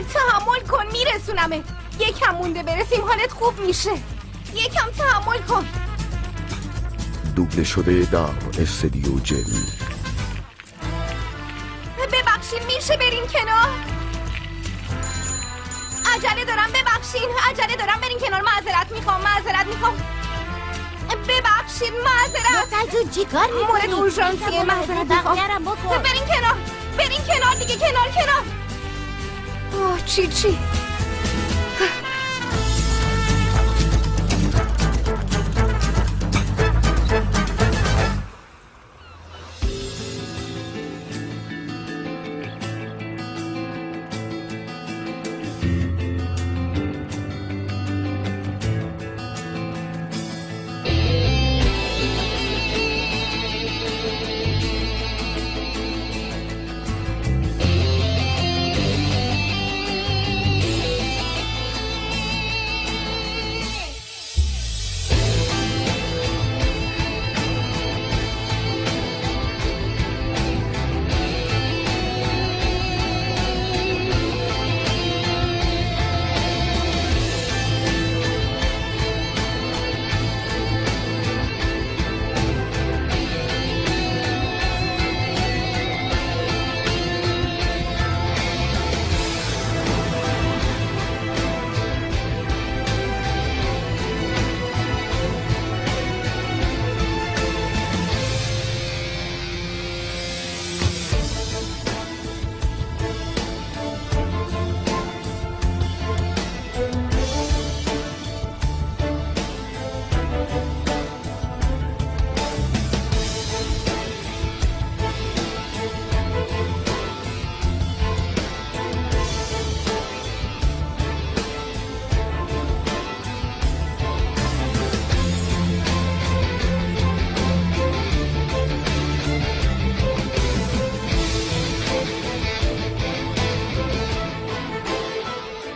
تحمل کن میرسونمت. یکم مونده برسیم حالت خوب میشه. یکم تحمل کن. دوبله شده در استودیو جل. ببخشید میشه بریم کنار؟ عجله دارم ببخشین. عجله دارم بریم کنار. معذرت میخوام. ببخشید معذرت. نوسل جون چی کار میکنی؟ مورد اورژانسیه. معذرت میخوام. بریم کنار دیگه. کنار. اوه چی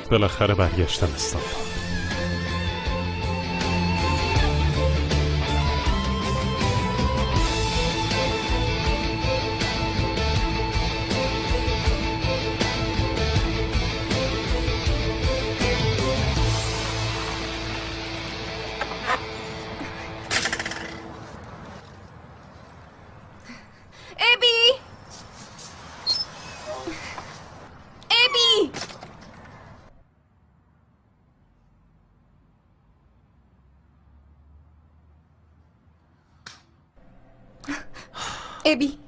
بالاخره برگشتم استانبول. ابی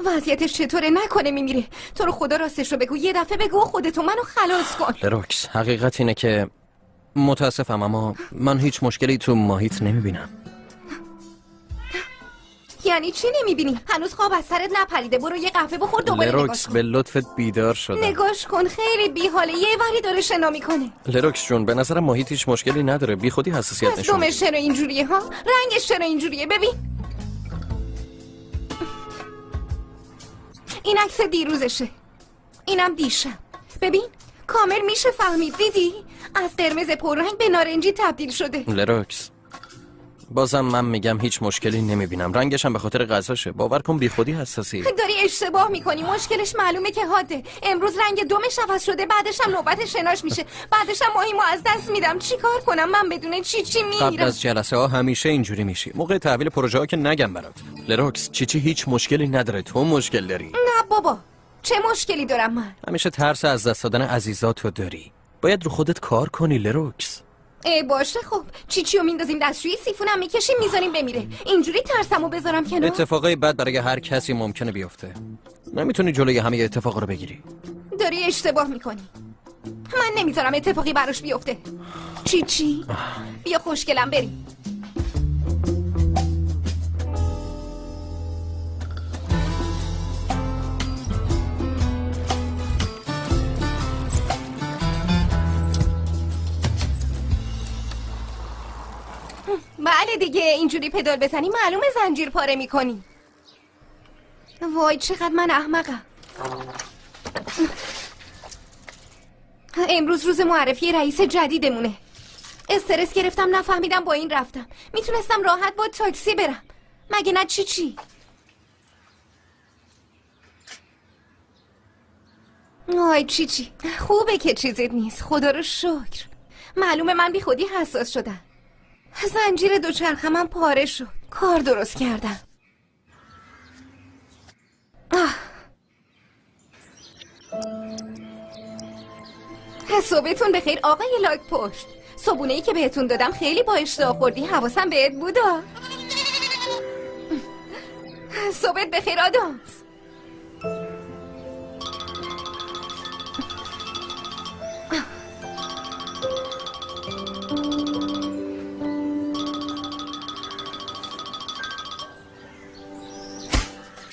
وضعیتش چطوره؟ نکنه میمیره. تو رو خدا راستش رو بگو. یه دفعه بگو خودتو منو خلاص کن. لروکس حقیقت اینه که متاسفم اما من هیچ مشکلی تو ماهیت نمیبینم. یعنی چی نمیبینی؟ هنوز خواب از سرت نپریده. برو یه قهوه بخور دوباره لروکس به لطفت بیدار شدم. نگاش کن خیلی بیحاله. یه وری داره شنا میکنه. لروکس جون به نظرم ماهیت هیچ مشکلی نداره. بی خودی حساسیت نشون میده. دمش چرا اینجوریه ها؟ رنگش چرا اینجوریه؟ ببین این عکس دیروزشه. اینم دیشب. ببین کامل میشه فهمید. دیدی؟ از قرمز پررنگ به نارنجی تبدیل شده. لروکس بازم من میگم هیچ مشکلی نمیبینم. رنگش هم به خاطر غذاشه. باور کن بی خودی حساسی. داری اشتباه میکنی. مشکلش معلومه که حاده. امروز رنگ دمش عوض شده. بعدش هم نوبت شناش میشه. بعدش هم ماهیمو از دست میدم. چیکار کنم من بدون چی میمیرم. قبل از جلسه ها همیشه اینجوری میشی. موقع تحویل پروژه ها که نگم برات. لروکس چی هیچ مشکلی نداره. تو مشکل داری. نه بابا چه مشکلی دارم من؟ همیشه ترس از دست دادن عزیزاتو داری. باید رو خودت کار کنی لروکس. باشه خب چیچیو میندازیم دستشویی، سیفونم میکشیم میذاریم بمیره. اینجوری ترسمو بذارم کنار؟ اتفاقای بد برای هر کسی ممکنه بیفته. نمیتونی جلوی همه اتفاقا رو بگیری. داری اشتباه میکنی. من نمیذارم اتفاقی براش بیفته. چی؟ بیا خوشگلم بریم. بله دیگه اینجوری پدال بزنی معلومه زنجیر پاره میکنی. وای چقدر من احمقم. امروز روز معرفی رئیس جدیدمونه. استرس گرفتم نفهمیدم با این رفتم. میتونستم راحت با تاکسی برم. مگه نه چی؟ آی چی خوبه که چیزیت نیست، خدا رو شکر. معلومه من بی خودی حساس شدم. زنجیر دوچرخمم پاره شد. کار درست کردم. صبحتون بخیر آقای لاک پشت. صبونه‌ای که بهتون دادم خیلی با اشتها خوردی، حواسم بهت بودا. صبحت بخیر آدامس.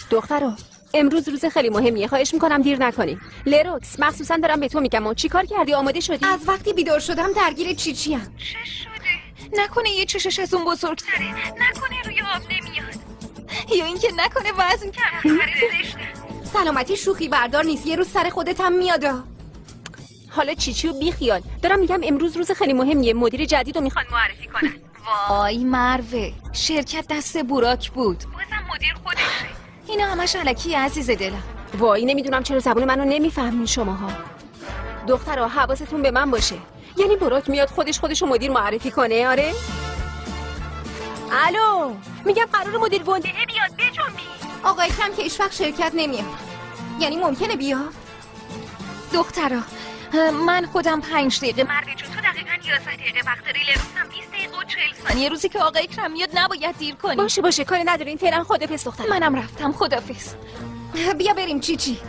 دخترو امروز روز خیلی مهمیه، خواهش میکنم دیر نکنی. لروکس مخصوصا دارم به تو میگم چی کار کردی؟ آماده شدی؟ از وقتی بیدار شدم درگیر چیچیم. چه شده؟ نکنه یه چشش از اون بزرگتره، نکنه روی آب نمیاد، یا اینکه نکنه وزن کم زشته. سلامتی شوخی بردار نیست، یه روز سر خودت هم میادا. حالا چیچیو بی خیال، دارم میگم امروز روز خیلی مهمیه، مدیر جدیدو میخوان معرفی کنن. وای مروه، شرکت دست بوراک بود، بازم مدیر خودشه. اینا همش الکی عزیز دلم. وای نمیدونم چرا زبون منو نمیفهمین شماها. دخترها حواستون به من باشه، یعنی براک میاد خودشو مدیر معرفی کنه؟ آره. الو میگم قرار مدیر گنده بیاد بجنبی. آقای کم که هیچ وقت شرکت نمیاد، یعنی ممکنه بیاد. دخترا من خودم 5 دقیقه، مرد جون تو دقیقاً 11 دقیقه وقت داری، لروسم 20 دقیقه و 40 ثانیه. روزی که آقای اکرم میاد نباید دیر کنی. باشه کاری ندارین، فعلا خدافظ دختر. منم رفتم، خدافظ. بیا بریم چیچی.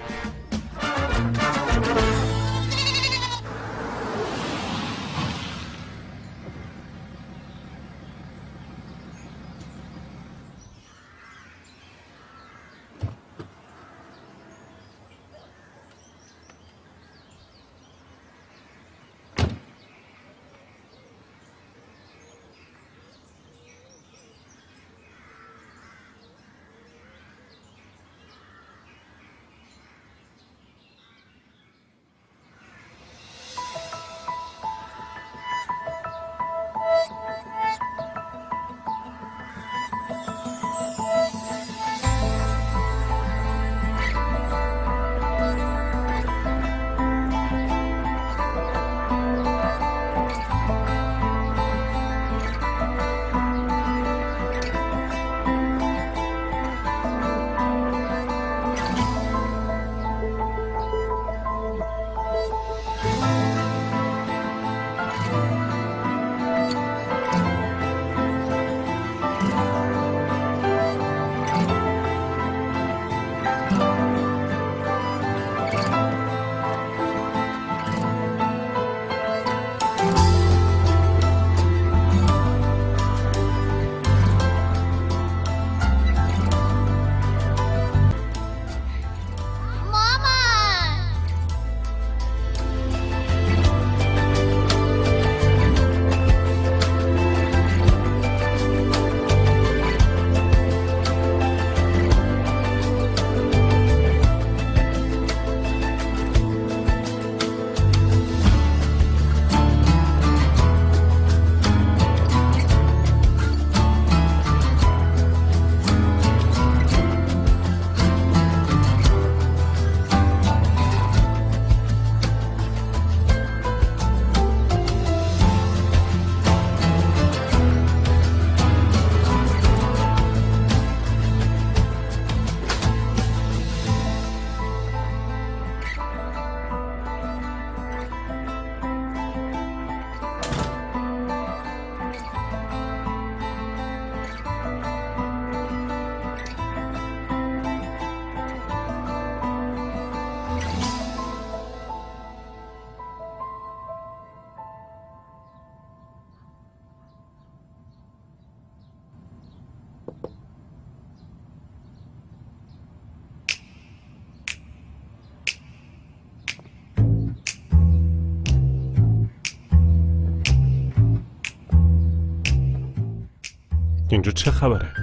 اینجا چه خبره؟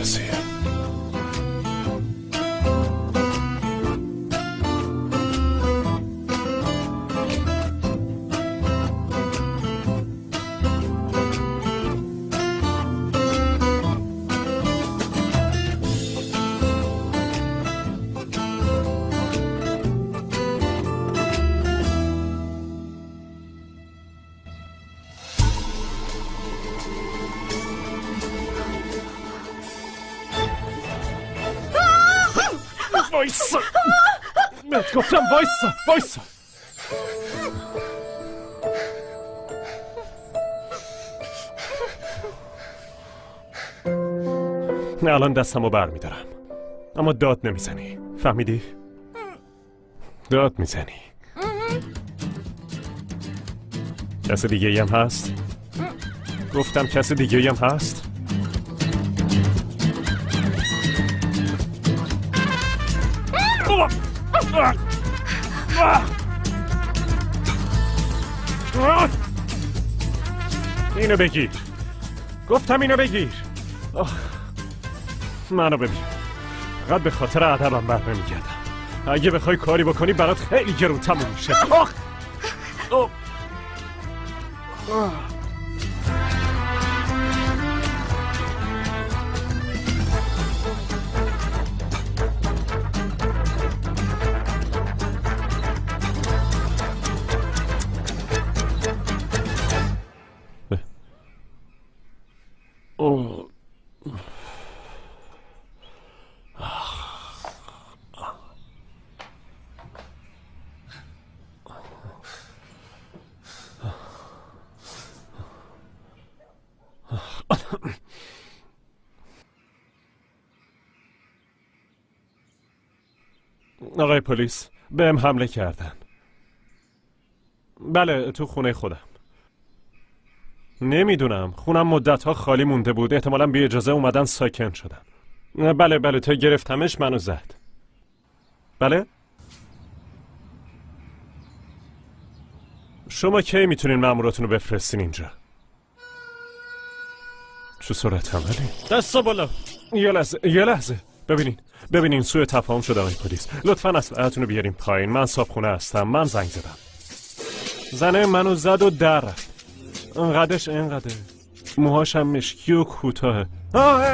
بازی. وایسا، بهت گفتم وایسا. نه الان دستمو بر میدارم، اما داد نمیزنی، فهمیدی؟ داد میزنی. کس دیگه هم هست؟ گفتم کس دیگه هم هست؟ اینو بگیر، گفتم اینو بگیر. منو ببین، فقط به خاطر ادبم بر نمیگردم. اگه بخوای کاری بکنی برات خیلی گرون تموم میشه. آقای پلیس، بهم حمله کردن. بله، تو خونه خودم. نمیدونم، خونم مدت‌ها خالی مونده بود، احتمالاً بی اجازه اومدن ساکن شدن. بله، تا گرفتمش منو زد. بله؟ شما کی میتونین ماموراتون رو بفرستین اینجا؟ چه سرعت عملی؟ دستا بالا. یه لحظه. ببینین سوء تفاهم شده آقای پلیس. لطفاً اسلحه‌تون رو بیارین پایین. من صابخونه هستم. من زنگ زدم. زنه منو زد و در رفت. اینقدر موهاشم مشکی و کوتاه.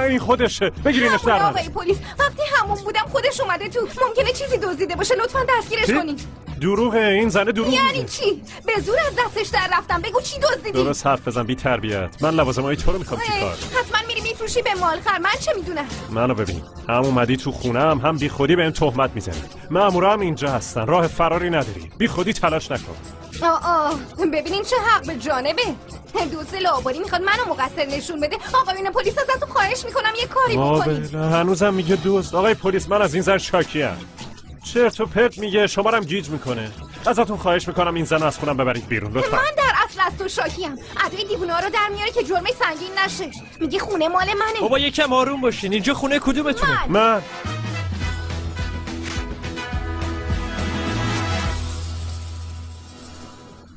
این خودشه. بگیرینش در. آقای پلیس، وقتی همون بودم خودش اومده تو. ممکنه چیزی دزدیده باشه، لطفاً دستگیرش کنین. دروغه، این زنه دروغ میگه. یعنی چی؟ به زور از دستش در رفتم. بگو چی دزدیدی؟ درست حرف بزن، بی تربیت. من لوازمای تو رو میخوام چیکار؟ حتما میری میفروشی به مالخر. من چه میدونم؟ منو ببین، هم اومدی تو خونم، هم بی خودی بهم تهمت میزنی. مامورا هم اینجا هستن، راه فراری نداری. بی خودی تلاش نکن. ببینین چه حق به جانبه. دوست لاوباری میخواد منو مقصر نشون بده. آقایون پلیس، ازتون خواهش میکنم یه کاری بکنید. هنوزم میگه دوست. آقای پلیس، من از این زن شاکیم. چرت و پرت میگه، شما رو هم گیج میکنه. ازتون خواهش میکنم این زن از خونم ببرید بیرون لطفا. من در اصل از تو شاکیم. ادای دیوونه‌ها رو در میاره که جرمش سنگین نشه. میگه خونه مال منه. بابا یکم آروم باشین. اینجا خونه کدومتونه؟ من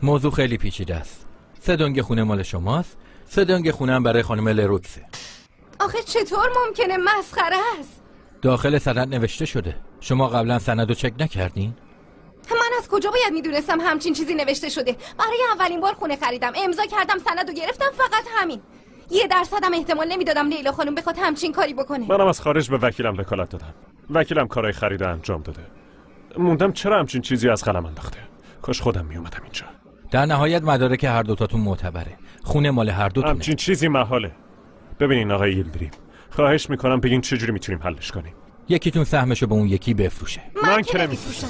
موضوع خیلی پیچیده است. 3 دنگ خونه مال شماست، 3 دنگ خونه هم برای خانم لروکسه. آخه چطور ممکنه؟ مسخره است. داخل سند نوشته شده. شما قبلا سند رو چک نکردین؟ من از کجا باید میدونستم همچین چیزی نوشته شده؟ برای اولین بار خونه خریدم، امضا کردم، سند رو گرفتم، فقط همین. 1% هم احتمال نمیدادم لیلا خانم بخواد همچین کاری بکنه. منم از خارج به وکیلم وکالت دادم. وکیلم کارهای خرید انجام داده. موندم چرا همچین چیزی از قلم انداخته. کاش خودم میومدم اینجا. در نهایت مدارک هر دوتاتون معتبره. خونه مال هر دوتونه. همچین چیزی محاله. ببینین آقای یلدریم، خواهش میکنم بگین چجوری میتونیم حلش کنیم. یکیتون سهمشو به اون یکی بفروشه. من که نمیفروشم.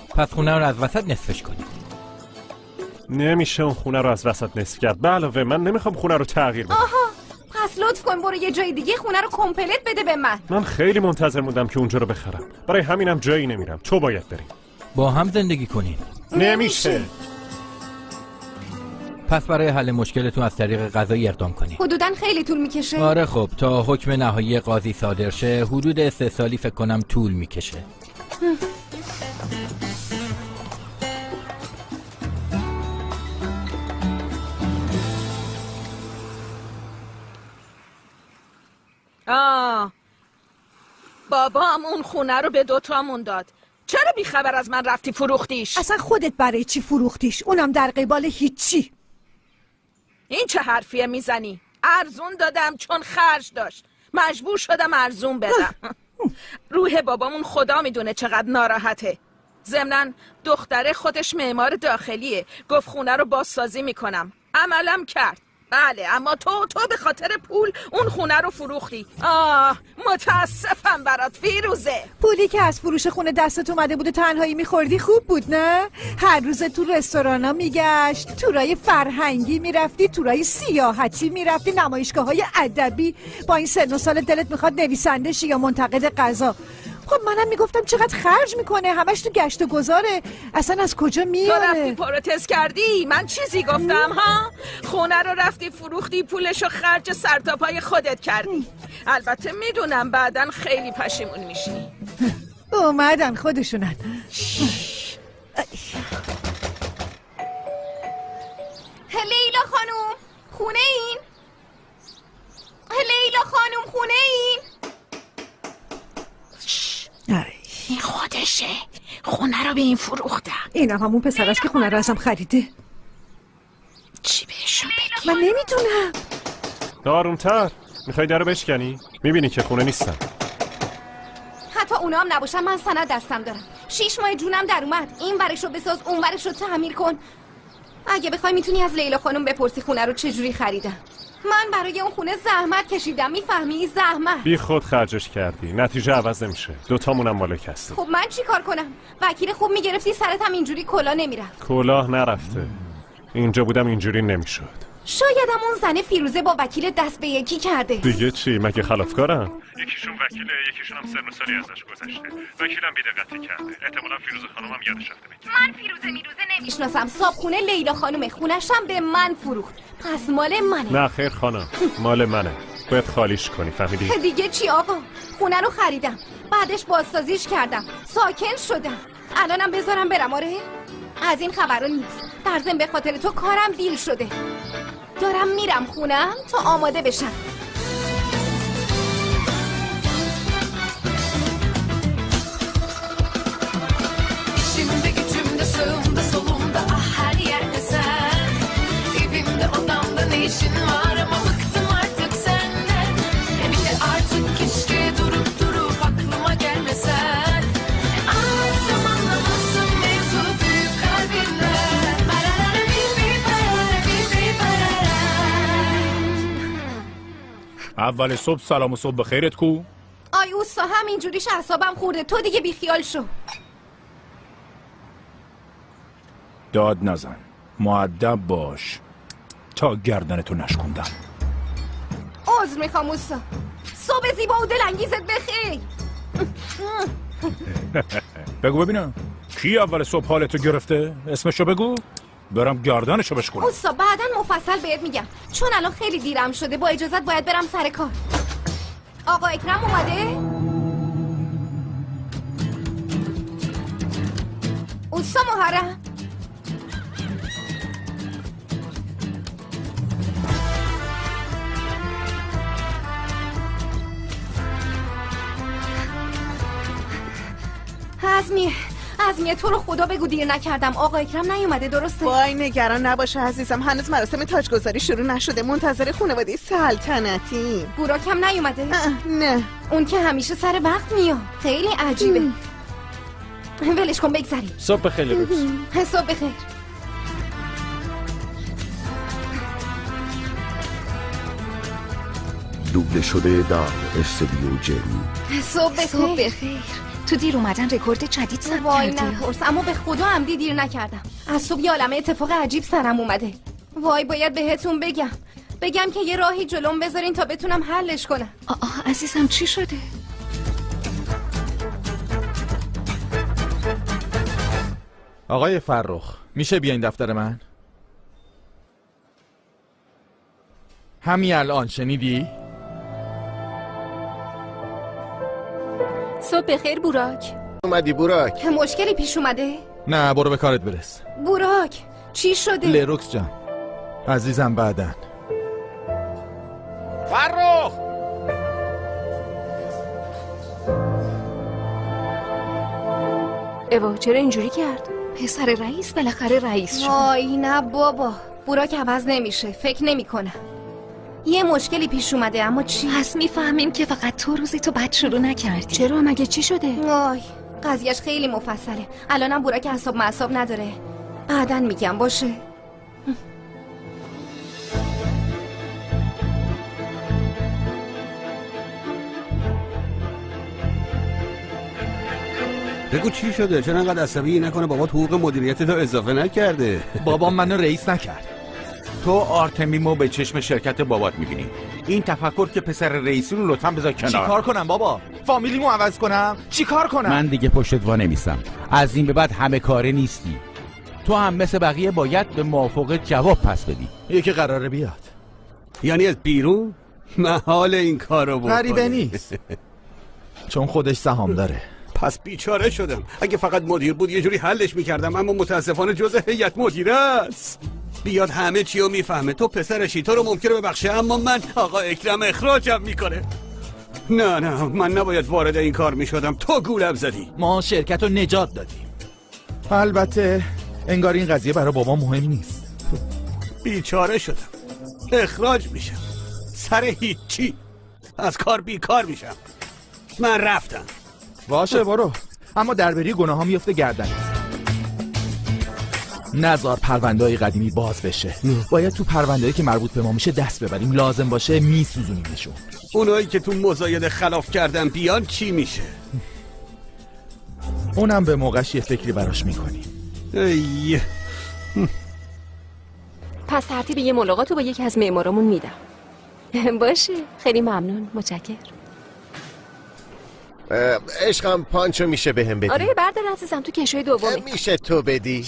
پس خونه رو از وسط نصفش کنید. نمیشه اون خونه رو از وسط نصف کرد. به علاوه من نمیخوام خونه رو تغییر بدم. پس لطف کن برو یه جای دیگه خونه رو کامپلت بده به من. من خیلی منتظر موندم که اونجا رو بخرم. برای همینم جایی نمیرم. تو باید بری. با هم زندگی کنین. نمیشه. پس برای حل مشکلتون از طریق قضایی اقدام کنین. حدوداً خیلی طول میکشه. آره خب، تا حکم نهایی قاضی صادر شه حدود 3 سالی فکر کنم طول میکشه. بابام اون خونه رو به دوتامون داد. چرا بیخبر از من رفتی فروختیش؟ اصلا خودت برای چی فروختیش؟ اونم در قبال هیچی. این چه حرفیه میزنی؟ ارزون دادم چون خرج داشت. مجبور شدم ارزون بدم. روح بابامون خدا میدونه چقدر ناراحته. ضمناً دختره خودش معمار داخلیه. گفت خونه رو بازسازی میکنم. عملم کرد. بله، اما تو به خاطر پول اون خونه رو فروختی. متاسفم برات فیروزه. پولی که از فروش خونه دستت اومده بود و تنهایی میخوردی خوب بود نه؟ هر روز تو رستورانا میگشت، تورای فرهنگی میرفتی، تورای سیاحتی میرفتی، نمایشگاه‌های ادبی. با این سن و سال دلت میخواد نویسنده شی یا منتقد غذا؟ خب منم میگفتم چقدر خرج میکنه، همش تو گشت و گذاره، اصلا از کجا میاره؟ تو رفتی پروتست کردی؟ من چیزی گفتم ها؟ خونه رو رفتی فروختی، پولشو خرج سرتاپای خودت کردی. البته میدونم بعدن خیلی پشیمون میشی. اومدن خودشونن. لیلا خانوم خونه این؟ لیلا خانوم خونه این؟ این خودشه. خونه رو به این فروختم. اینم همون پسر است که خونه رو ازم خریده. چی بهشون بگی؟ من نمیدونم. آرومتر. میخوای درو بشکنی؟ میبینی که خونه نیستم. حتی اونا هم نباشن من سند دستم دارم. 6 ماه جونم در اومد. این ورش رو بساز، اون ورش رو تعمیر کن. اگه بخوای میتونی از لیلا خانم بپرسی خونه رو چجوری خریدم. من برای اون خونه زحمت کشیدم، میفهمی؟ زحمت. بی خود خرجش کردی، نتیجه عوض نمیشه. دوتامونم مالک هستیم. خب من چی کار کنم؟ وکیل خوب میگرفتی سرت هم اینجوری کلا نمیرفت. کلاه نرفته. اینجا بودم اینجوری نمیشد. شایدم اون زن فیروزه با وکیل دست به یکی کرده. دیگه چی؟ مگه خلافکارن؟ یکیشون وکیله، یکیشون هم سن و سالی ازش گذشته. وکیلم بی‌دقتی کرده. احتمالاً فیروزه خانمم یادش رفته بگه. من فیروزه نمیشناسم. صابخونه لیلا خانم خونشم به من فروخت. پس مال منه. نه خیر خانم، مال منه. باید خالیش کنی، فهمیدی؟ دیگه چی آقا؟ خونه رو خریدم، بعدش بازسازیش کردم، ساکن شدم. الانم بذارم برم؟ آره؟ از این خبرها نیست. در ضمن به خاطر تو کارم دیل شده. دارم میرم خونم تا آماده بشم. Şimdi gücümde sağımda solumda her yerde sen. Evimde odamda ne işin var ama bıktım artık senden. Bir de artık keşke durup aklıma gelmesen. Anlatsam anlamazsın mevzu büyük kalbimden. Parara bir parara. اول صبح سلام و صبح بخیرت کو؟ آی اوستا همینجوریش اعصابم خورده. تو دیگه بیخیال شو. داد نزن، مؤدب باش تا گردنتو نشکوندم. عذر میخوام اوستا. صبح زیبا و دلانگیزت بخیر. بگو ببینم کی اول صبح حالتو گرفته؟ اسمشو بگو برم گردنشو بشکنم. اوستا بعداً مفصل بهت میگم، چون الان خیلی دیرم شده. با اجازت باید برم سر کار. آقا اکرم اومده؟ اوستا محرم عزمیه تو رو خدا بگو دیر نکردم. آقا اکرم نیومده درسته؟ وای نگران نباشه عزیزم، هنوز مراسم تاجگذاری شروع نشده. منتظر خانواده سلطنتی. بوراکم نیومده؟ نه اون که همیشه سر وقت میاد. خیلی عجیبه. ولش کن بگذاریم. صبح بخیر روز. صبح بخیر. دوبله شده در استودیو جن. صبح بخیر. تو دیر اومدن رکورد جدید ثبت کردی. وای نپرس، اما به خدا عمدی دیر نکردم. از صبح یه عالمه اتفاق عجیب سرم اومده. وای باید بهتون بگم که یه راهی جلوم بذارین تا بتونم حلش کنم. عزیزم چی شده؟ آقای فرخ میشه بیاین دفتر من؟ همین الان شنیدی؟ صبح بخیر بوراک. اومدی بوراک؟ مشکلی پیش اومده؟ نه برو به کارت برس. بوراک چی شده؟ لروکس جان عزیزم بعدن. فرخ اوا چرا اینجوری کرد؟ پسر رئیس بالاخره رئیس شد. آی نه بابا، براک عوض نمیشه، فکر نمیکنم. یه مشکلی پیش اومده، اما چی؟ پس میفهمیم که فقط تو روزی تو بد شروع نکردی. چرا؟ مگه چی شده؟ آی قضیهش خیلی مفصله. الانم براک اعصاب معصاب نداره. بعداً میگم باشه. بگو چی شده؟ چرا انقدر عصبی نکنه بابا حقوق مدیریت تو اضافه نکرده؟ بابا منو رئیس نکرد. تو آرتمیمو به چشم شرکت بابات میبینی. این تفکر که پسر رئیسی رو لطفا بذار کنار. چی کار کنم بابا؟ فامیلیمو عوض کنم؟ چی کار کنم؟ من دیگه پشتت وا نمیستم. از این به بعد همه کاره نیستی. تو هم مثل بقیه باید به موافقت جواب پس بدی. یکی قراره بیاد. یعنی از بیرون محال این کارو بکنه. غریبه نیست. چون خودش سهام داره. پس بیچاره شدم. اگه فقط مدیر بود یه جوری حلش میکردم، اما متاسفانه جزء هیئت مدیره است. بیاد همه چی رو میفهمه. تو پسرشی، تو رو ممکنه ببخشه، اما من آقا اکرم اخراجم میکنه. نه من نباید وارد این کار میشدم. تو گولم زدی. ما شرکت رو نجات دادیم. البته انگار این قضیه برای بابا مهم نیست. بیچاره شدم. اخراج میشم سر هیچی. از کار بیکار میشم. من رفتم. باشه برو، اما دربری گناه ها میفته گردنت. نزار پرونده‌های قدیمی باز بشه. باید تو پرونده‌ای که مربوط به ما میشه دست ببریم. لازم باشه میسوزونیمشون. اونایی که تو مزایده خلاف کردن بیان چی میشه؟ اونم به موقعش یه فکری براش میکنیم. پس ترتیب یه ملاقات رو با یکی از معمارامون میدم. باشه، خیلی ممنون، متشکرم. عشقم پانچو میشه بهم بدی؟ آره بردار عزیزم، تو کشوی دومی. میشه تو بدی؟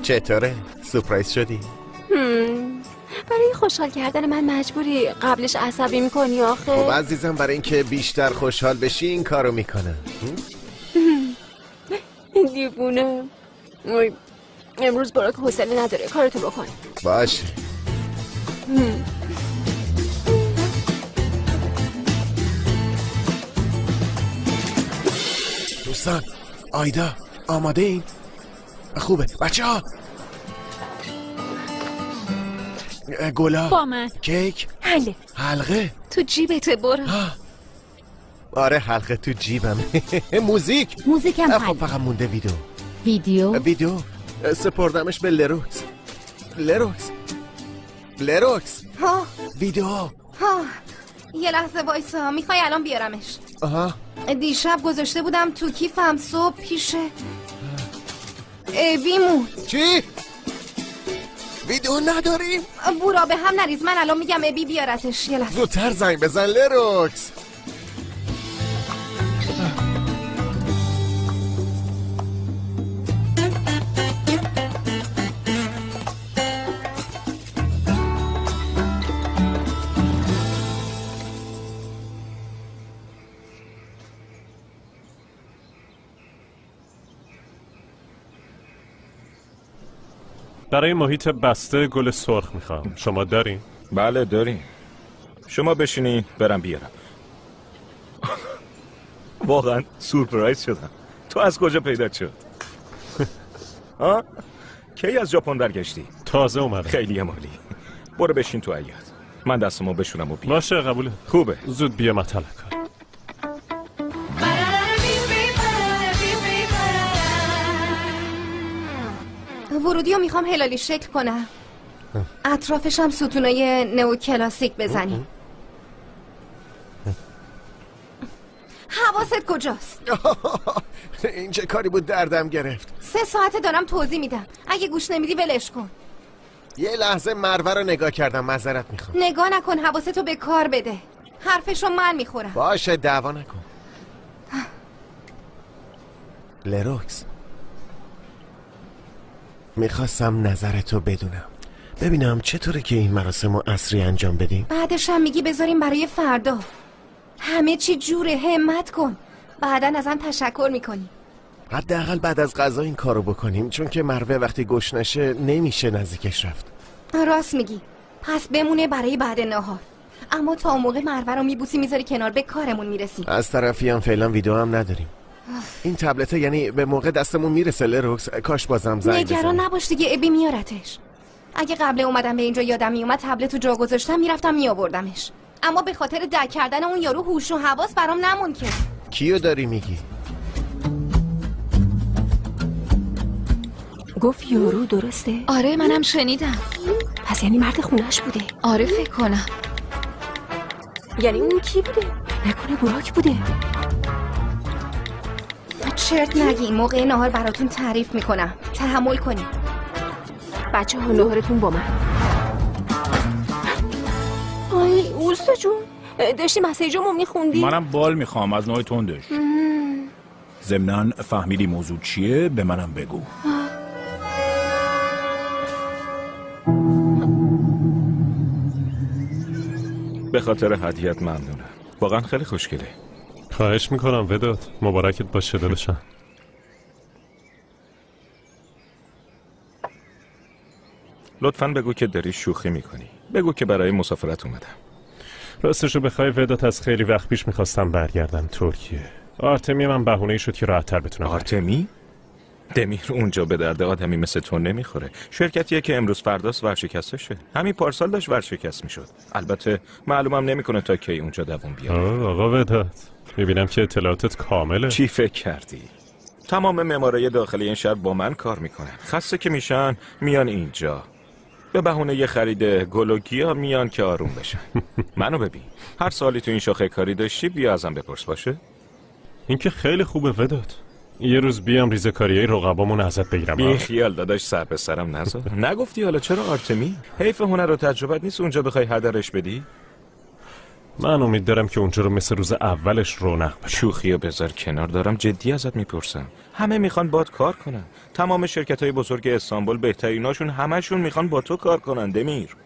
چطوره؟ سورپرایز شدی؟ برای خوشحال کردن من مجبوری قبلش عصبی میکنی آخه. خب عزیزم، برای اینکه بیشتر خوشحال بشی این کارو میکنم. دیوونه. امروز براک حوصله نداره، کارتو بکن. باشه. دوستان، آیدا آماده این؟ خوبه بچه ها. گلا با من. کیک حلقه تو جیبته برو. آره حلقه تو جیبم. موزیکم خب فقط مونده ویدیو سپردمش به لروکس. ها ویدیو. یه لحظه وایسا، میخوای الان بیارمش. دیشب گذاشته بودم تو کیفم، صبح پیشه ابیمون. چی؟ ویدیو نداریم؟ بورا به هم نریز، من الان میگم ابی بیارتش. یه لحظه زودتر زنگ بزن لروکس. برای محیط بسته گل سرخ میخوام. شما دارین؟ بله داریم. شما بشینین برم بیارم. واقعا سورپرایز شدم. تو از کجا پیدا شد؟ کی از ژاپن برگشتی؟ تازه اومدم. خیلی عالی. برو بشین تو عیاد. من دستمو بشونم و بیام. باشه قبوله. خوبه. زود بیا مطلق کن. ورودیو میخوام هلالی شکل کنم. اطرافش هم ستونای نو کلاسیک بزنیم. حواست کجاست؟ این چه کاری بود دردم گرفت. 3 ساعته دارم توضیح میدم، اگه گوش نمیدی ولش کن. یه لحظه مروه رو نگاه کردم، معذرت میخوام. نگاه نکن، حواستو به کار بده. حرفشو من میخورم. باشه دعوا نکن. لروکس، میخواستم نظرتو بدونم، ببینم چطوره که این مراسم رو عصری انجام بدیم. بعدش هم میگی بذاریم برای فردا. همه چی جوره، همت کن. بعدن ازم تشکر میکنی. حداقل بعد از غذا این کارو بکنیم، چون که مروه وقتی گشنشه نمیشه نزدیکش رفت. راست میگی. پس بمونه برای بعد نهار. اما تا اون موقع مروه رو میبوسی میذاری کنار، به کارمون میرسیم. از طرفی هم فعلا ویدیو هم نداریم. این تبلت یعنی به موقع دستمون میرسه لروکس. کاش بازم زنگ بزنم. نگران نباش دیگه، ابی میارتش. اگه قبل اومدم به اینجا یادم میومد تبلت رو جا گذاشتم میرفتم میآوردمش. اما به خاطر دک کردن اون یارو هوش و حواس برام نمون که. کیو داری میگی؟ گفت یارو، درسته؟ آره منم شنیدم. پس یعنی مرد خونه‌اش بوده. آره فکر کنم. یعنی اون کی بوده؟ نکنه براک بوده؟ چرت نگی، موقع نهار براتون تعریف میکنم. تحمل کنی. بچه ها نهارتون با من. آی اوستا جون، داشتی مسیجامو میخوندی؟ منم بال میخوام از نوع تندش. ضمناً فهمیدی موضوع چیه؟ به منم بگو. به خاطر هدیه‌ات ممنونم. واقعا خیلی خوشگله. خواهش میکنم وداد. مبارکت باشه داداشم. لطفاً بگو که داری شوخی میکنی. بگو که برای مسافرت اومدم. راستشو بخوای وداد، از خیلی وقت پیش میخواستم برگردم ترکیه. آرتمی من بهونه‌ای شد که راحت‌تر بتونم. آرتمی؟ دمیر اونجا به درد آدمی مثل تو نمیخوره. شرکتیه که امروز فرداست ورشکسته شه. همین پارسال داشت ورشکست میشد. البته معلومم نمیکنه تا کی اونجا دووم بیاره. آقا وداد، میبینم که اطلاعاتت کامله. چی فکر کردی؟ تمام معمارای داخلی این شهر با من کار میکنن. خسته که میشن میان اینجا. به بهونه یه خرید گل و گیاه میان که آروم بشن. منو ببین. هر سالی تو این شاخه کاری داشتی بیا ازم بپرس باشه. این که خیلی خوبه وداد. یه روز بیام ریزه‌کاریای رقبامون ازت بگیرم. بی خیال داداش، سر به سرم نذار. نگفتی حالا چرا آرتمی؟ حیف هنر و تجربت نیست اونجا بخوای هدرش بدی؟ من امید دارم که اونجا رو مثل روز اولش رونق بشه. شوخیو بذار کنار، دارم جدی ازت میپرسم. همه میخوان باد کار کنن. تمام شرکت‌های بزرگ استانبول بهتریناشون همشون میخوان با تو کار کنن. دمیر،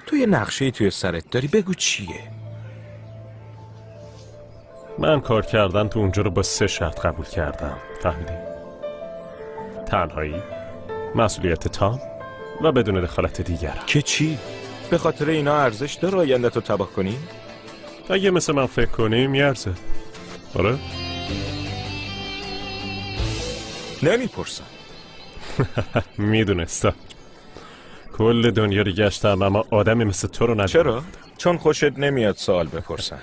تو یه نقشه‌ای توی سرت داری، بگو چیه؟ من کار کردن تو اونجا رو با 3 شرط قبول کردم. فهمیدی؟ تنهایی، مسئولیت تام و بدون دخالت دیگر. که چی؟ به خاطر اینا ارزش داره آینده‌تو تباه کنی؟ اگه مثل من فکر کنی میارزه. آره؟ نمیپرسم. میدونستم. کل دنیا رو گشتم اما آدمی مثل تو رو ندیدم. چرا؟ چون خوشت نمیاد سوال بپرسن.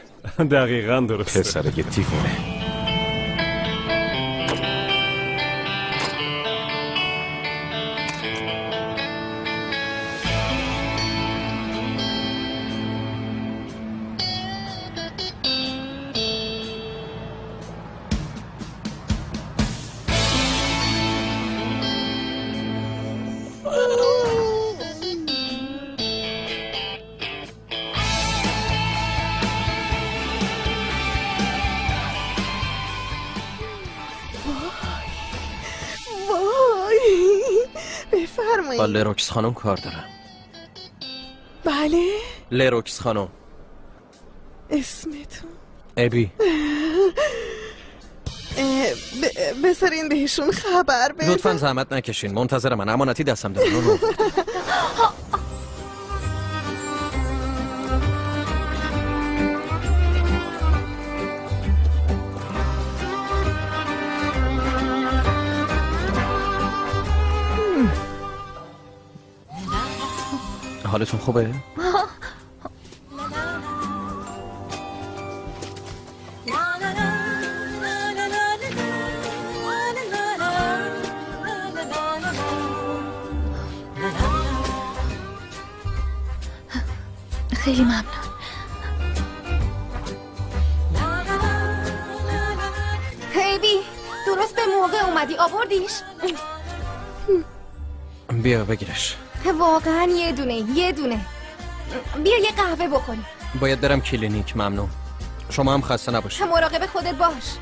دقیقاً درسته. پسر یه دیوونه. با لروکس خانم کار دارم. بله؟ لروکس خانم. اسمتون؟ ابی. بذارین بهشون خبر بدم. لطفاً زحمت نکشین، منتظر من. امانتی دستم دارم. حالتون خوبه؟ خیلی ممنون. هیبی، درست به موقع اومدی. آوردیش؟ بیا بگیرش. واقعا یه دونه. بیا یه قهوه بخوریم. باید برم کلینیک. ممنون. شما هم خسته نباشید. مراقب خودت باش.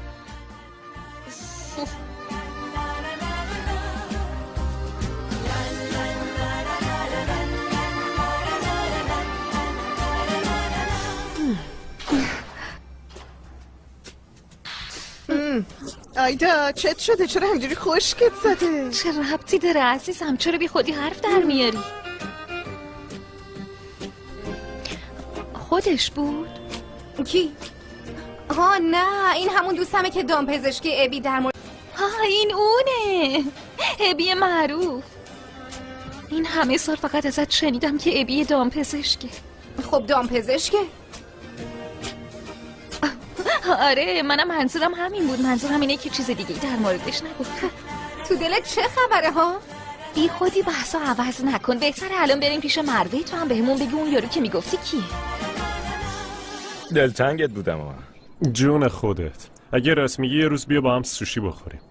آیدا چت شده؟ چرا همجوری خشکت زده؟ چه ربطی داره عزیزم؟ چرا بی خودی حرف در میاری؟ خودش بود؟ کی؟ نه این همون دوستمه که دامپزشکی ابی در مورد این اونه، ابی معروف. این همه سال فقط ازت شنیدم که ابی دامپزشکه. خب دامپزشکه؟ آره منم منظورم همین بود. منظورم اینه که چیز دیگه در موردش نگو. تو دلت چه خبره ها؟ بی خودی بحثا عوض نکن. بهتره الان بریم پیش مروه، تو هم بهمون بگو اون یارو که میگفتی کیه. دلتنگت بودم جون خودت. اگه راست میگی یه روز بیا با هم سوشی بخوریم.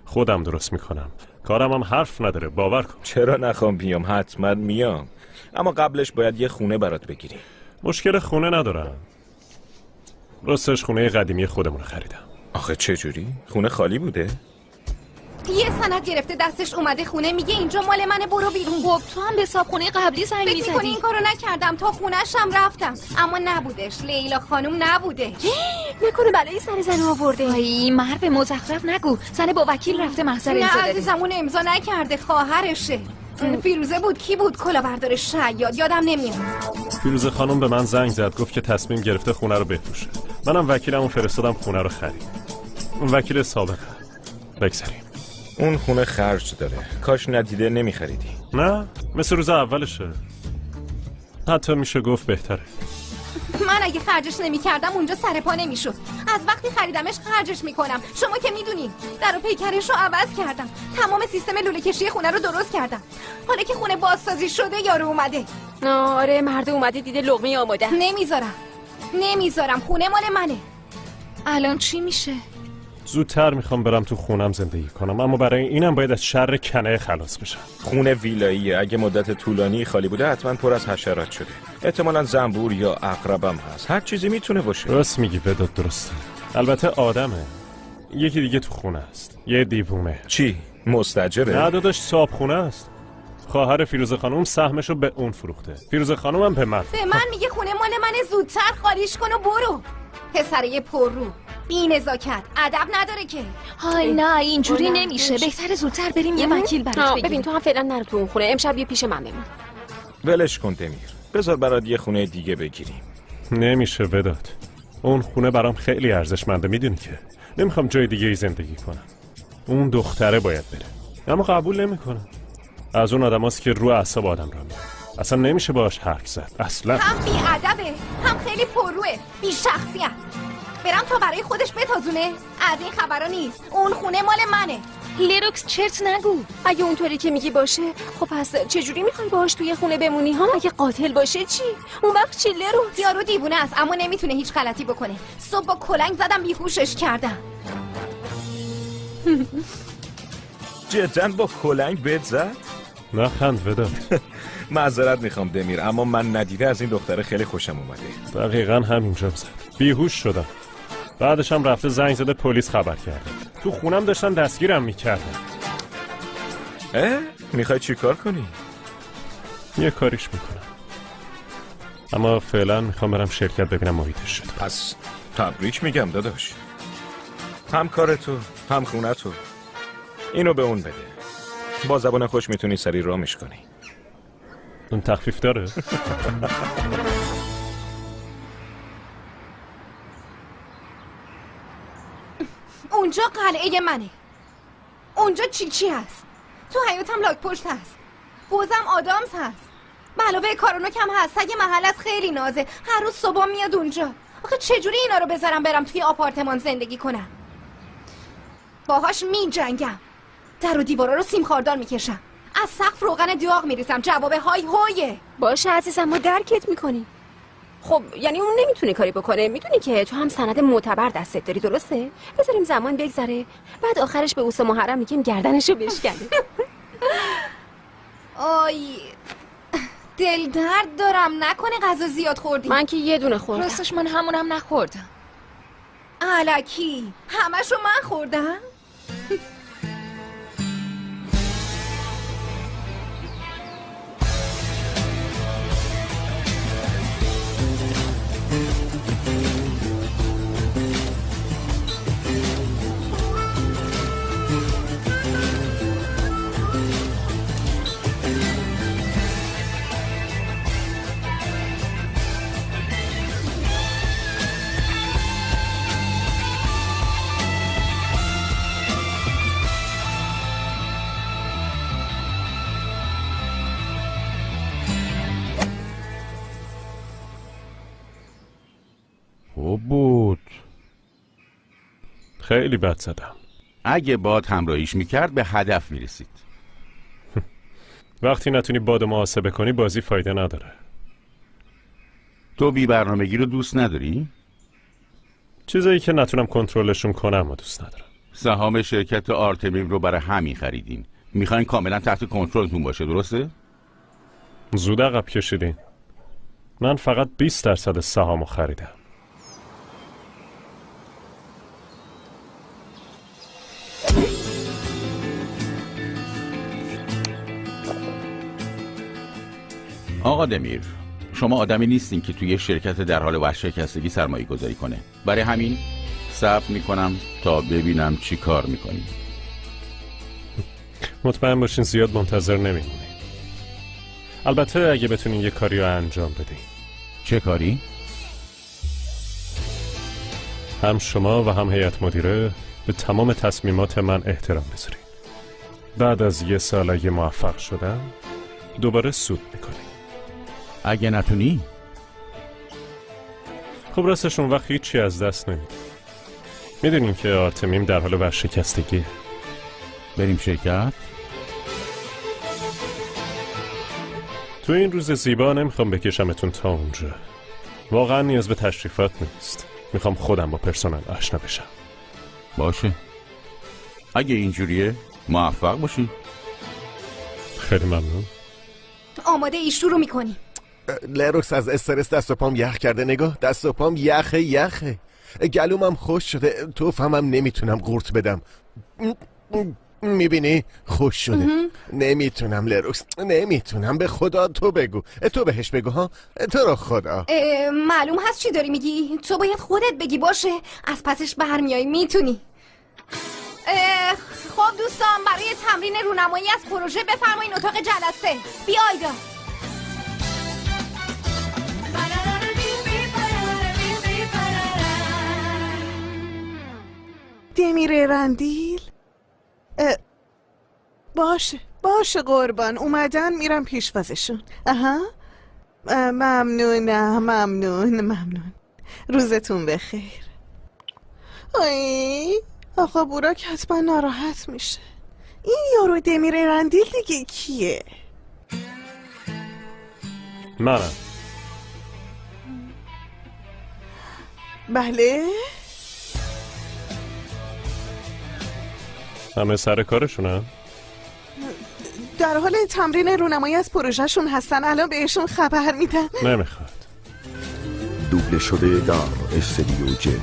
خودم درست میکنم. کارم هم حرف نداره، باور کن. چرا نخوام بیام؟ حتما میام، اما قبلش باید یه خونه برات بگیری. مشکل خونه ندارم. راستش خونه قدیمی خودمون خریدم. آخه چه جوری؟ خونه خالی بوده؟ یه سند گرفته دستش اومده خونه، میگه اینجا مال منه، برو بیرون. خب تو هم به صاحب قبلی زنگ می‌زدی. فکر می‌کنی این کارو نکردم؟ تا خونه‌ش هم رفتم اما نبودش. لیلا خانم نبودش. نکنه بلایی سر زن آورده؟ ای مرو مزخرف نگو. زن با وکیل رفته محضر امضا نه عزیزم اون امضا نکرده، خواهرشه. فیروزه بود. کی بود؟ کلاهبردار شیاد، یادم نمیاد. فیروزه خانم به من زنگ زد، گفت که تصمیم گرفته خونه رو بفروشه. منم وکیلمو فرستادم خونه رو خرید. اون وکیل سابقه. بگذاریم. اون خونه خرج داره، کاش ندیده نمیخریدی. نه مثل روز اولشه، حتی میشه گفت بهتره. من اگه خرجش نمی‌کردم اونجا سر پا نمی‌شد. از وقتی خریدمش خرجش میکنم. شما که میدونین در و پیکرش رو عوض کردم، تمام سیستم لوله کشی خونه رو درست کردم. حالا که خونه بازسازی شده یارو اومده. آره مرد اومده دیده لقمه آماده. نمیذارم خونه مال منه. الان چی میشه؟ زودتر میخوام برم تو خونم زندگی کنم، اما برای اینم باید از شر کنه خلاص بشم. خونه ویلاییه، اگه مدت طولانی خالی بوده حتما پر از حشرات شده. احتمالاً زنبور یا عقربم هست، هر چیزی میتونه باشه. راست میگی بداد، درسته. البته آدمه. یکی دیگه تو خونه است، یه دیوونه. چی؟ مستاجره؟ نه داداش، صاحب خونه است. خواهر فیروزه خانم سهمشو به اون فروخته. فیروزه خانم هم به من میگه خونه مال منه، زودتر خالیش کن و برو. پسره پررو، بی نزاکت، ادب نداره که. های نه اینجوری نمیشه. بهتره زودتر بریم یه وکیل برات بگیریم. ببین تو هم فعلا نرو تو اون خونه، امشب یه پیش من بمون. ولش کن دمیر، بذار برات یه خونه دیگه بگیریم. نمیشه وداد، اون خونه برام خیلی ارزشمنده، میدونی که نمیخوام جای دیگه ای زندگی کنم. اون دختره باید بره، اما قبول نمیکنم. از اون آدماست که رو اعصاب آدم را میاد. اصلا نمیشه باهاش حرف زد اصلا. هم بی ادبه، هم خیلی پرروه، بی شخصیت. برم تا برای خودش بتازونه؟ از این خبرا نیست. اون خونه مال منه. لیروکس چرت نگو. اگه اونطوری که میگی باشه، خب پس چجوری میخوای باهاش توی خونه بمونی ها؟ اگه قاتل باشه چی؟ اون وقت چی لیروکس؟ یارو دیوونه است اما نمیتونه هیچ غلطی بکنه. صبح با کلنگ زدم بیهوشش کردم. جداً با کلنگ بهت زد؟ نخند وداد. معذرت میخوام دمیر، اما من ندیده از این دختره خیلی خوشم اومده. دقیقاً همینجا زد. بیهوش شدم. بعدش هم رفته زنگ زده پلیس خبر کرده. تو خونم داشتن دستگیرم میکردن. میخوای چی کار کنی؟ یه کاریش میکنم، اما فعلا میخوام برم شرکت ببینم محیطش شد. پس تبریک میگم داداش، هم کار تو هم خونه تو. اینو به اون بده، با زبان خوش میتونی سری رامش کنی. اون تخفیف داره؟ اونجا قلعه منه. اونجا چی هست. تو حیاتم لاک پشت هست. بازم آدامز هست. به علاوه کارونوک هم هست. سگ محل از خیلی نازه. هر روز صبح میاد اونجا. آخه چجوری اینا رو بذارم برم توی آپارتمان زندگی کنم؟ باهاش می جنگم. در و دیوارا رو سیم خاردار میکشم. از سقف روغن داغ میریزم. جواب های هویه. باشه عزیزم، ما درکت میکنی. خب یعنی اون نمیتونه کاری بکنه. میدونی که تو هم سند معتبر دستت داری، درسته؟ بذاریم زمان بگذره، بعد آخرش به اوس محرم میگیم گردنشو بشکنه. آی دل درد دارم، نکنه غذا زیاد خوردی. من که یه دونه خوردم. راستش من همونم نخوردم. الکی همشو من خوردم. خیلی بد زدم. اگه باد همراهیش میکرد به هدف میرسید. وقتی نتونی بادو محاسبه کنی بازی فایده نداره. تو بی برنامگی رو دوست نداری؟ چیزایی که نتونم کنترلشون کنم و دوست ندارم. سهام شرکت آرتمیم رو برای همین خریدین. میخواین کاملا تحت کنترلتون باشه، درسته؟ زود عقب کشیدین. من فقط 20% سهامو خریدم. آقا دمیر، شما آدمی نیستین که توی شرکت در حال ورشکستگی سرمایه گذاری کنه. برای همین صبر میکنم تا ببینم چی کار میکنی. مطمئن باشین زیاد منتظر نمیمونی. البته اگه بتونین یه کاری رو انجام بدین. چه کاری؟ هم شما و هم هیئت مدیره به تمام تصمیمات من احترام بذارین. بعد از 1 سال اگه موفق شدم دوباره سود میکنین. اگه نتونی؟ خب راستش اون وقت هیچی از دست نمیدیم. میدونین که آرتمیم در حال ورشکستگی. بریم شرکت؟ تو این روز زیبا نمیخوام بکشمتون تا اونجا. واقعا نیاز به تشریفات نیست. میخوام خودم با پرسنل آشنا بشم. باشه، اگه اینجوریه موفق باشی. خیلی ممنون. آماده ای شروع میکنی. لروکس از استرس دست و پام یخ کرده. نگاه، دست و پام یخه. گلومم خوش شده. توفمم نمیتونم قورت بدم. میبینی؟ خوش شده. نمیتونم لروکس، نمیتونم. به خدا تو بگو. تو بهش بگو ها. تو رو خدا. معلوم هست چی داری میگی؟ تو باید خودت بگی. باشه، از پسش برمیای. میتونی. خب دوستان، برای تمرین رونمایی از پروژه بفرمایین اتاق جلسه. بیایید. دمیر رندیل؟ باشه قربان، اومدن میرم پیشوازشون. ممنون. روزتون بخیر. آقا بوراک حتما ناراحت میشه. این یارو دمیر رندیل دیگه کیه؟ منم. بله؟ همه سر کارشونم؟ در حال تمرین رونمایی از پروژهشون هستن. الان بهشون خبر میدم. نمیخواد. دوبله شده در استودیو جن.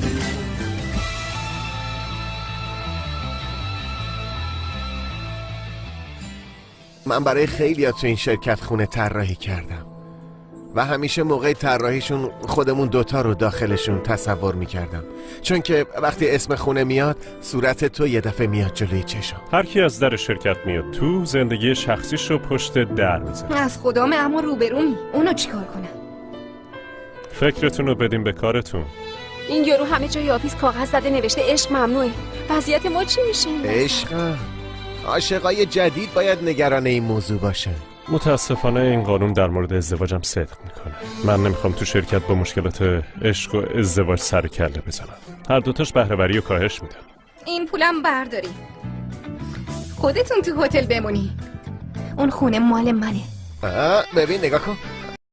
من برای خیلی‌ها تو این شرکت خونه طراحی کردم و همیشه موقع طراحیشون خودمون دوتا رو داخلشون تصور میکردم، چون که وقتی اسم خونه میاد صورت تو یه دفعه میاد جلوی چشم. هر کی از در شرکت میاد تو زندگی شخصیش رو پشت در میذاره. از خدامه، اما روبرومی. اونو چیکار کنم؟ فکرتون رو بدیم به کارتون. این یارو همه جای آفیس کاغذ زده نوشته عشق ممنوعه. وضعیت ما چی میشه؟ عشق؟ عاشقای جدید باید نگران این موضوع باشه. متاسفانه این قانون در مورد ازدواجم صدق میکنه. من نمیخوام تو شرکت با مشکلات عشق و ازدواج سر کله بزنم. هر دوتاش بهره‌وری و کاهش میدن. این پولم برداری، خودتون تو هتل بمونی. اون خونه مال منه. ببین نگاه کن.